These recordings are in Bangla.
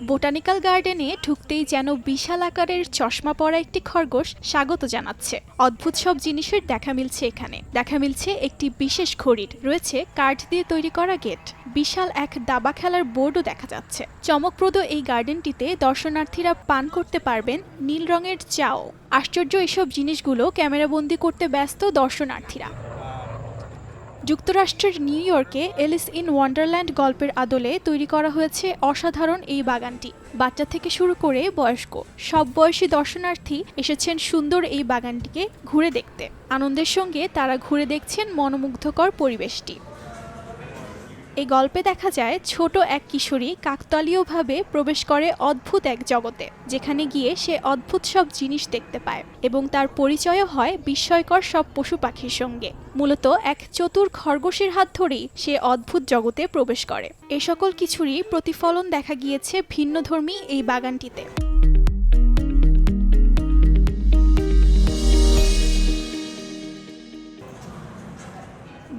বোটানিক্যাল গার্ডেনে ঢুকতেই যেন বিশাল আকারের চশমা পরা একটি খরগোশ স্বাগত জানাচ্ছে। অদ্ভুত সব জিনিসের দেখা মিলছে এখানে। দেখা মিলছে একটি বিশেষ ঘড়ির, রয়েছে কাঠ দিয়ে তৈরি করা গেট, বিশাল এক দাবা খেলার বোর্ডও দেখা যাচ্ছে। চমকপ্রদ এই গার্ডেনটিতে দর্শনার্থীরা পান করতে পারবেন নীল রঙের চাও। আশ্চর্য এসব জিনিসগুলো ক্যামেরাবন্দি করতে ব্যস্ত দর্শনার্থীরা। যুক্তরাষ্ট্রের নিউ ইয়র্কে এলিস ইন ওয়ান্ডারল্যান্ড গল্পের আদলে তৈরি করা হয়েছে অসাধারণ এই বাগানটি। বাচ্চা থেকে শুরু করে বয়স্ক সব বয়সী দর্শনার্থী এসেছেন সুন্দর এই বাগানটিকে ঘুরে দেখতে। আনন্দের সঙ্গে তারা ঘুরে দেখছেন মনোমুগ্ধকর পরিবেশটি। এই গল্পে দেখা যায় ছোট এক কিশোরী কাকতালীয়ভাবে প্রবেশ করে অদ্ভুত এক জগতে, যেখানে গিয়ে সে অদ্ভুত সব জিনিস দেখতে পায় এবং তার পরিচয়ও হয় বিস্ময়কর সব পশু পাখির সঙ্গে। মূলত এক চতুর খরগোশের হাত ধরেই সে অদ্ভুত জগতে প্রবেশ করে। এ সকল কিছুরই প্রতিফলন দেখা গিয়েছে ভিন্নধর্মী এই বাগানটিতে।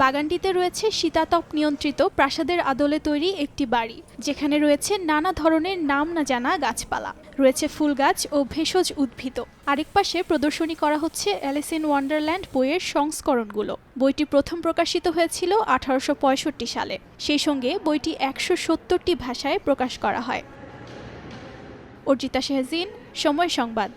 বাগানটিতে রয়েছে শীতাতপ নিয়ন্ত্রিত প্রাসাদের আদলে তৈরি একটি বাড়ি, যেখানে রয়েছে নানা ধরনের নাম না জানা গাছপালা, রয়েছে ফুল গাছ ও ভেষজ উদ্ভিদ। আরেক পাশে প্রদর্শনী করা হচ্ছে অ্যালিস ইন ওয়ান্ডারল্যান্ড বইয়ের সংস্করণগুলো। বইটি প্রথম প্রকাশিত হয়েছিল 1865 সালে। সেই সঙ্গে বইটি 170টি ভাষায় প্রকাশ করা হয়। অর্জিতা শাহজিন, সময় সংবাদ।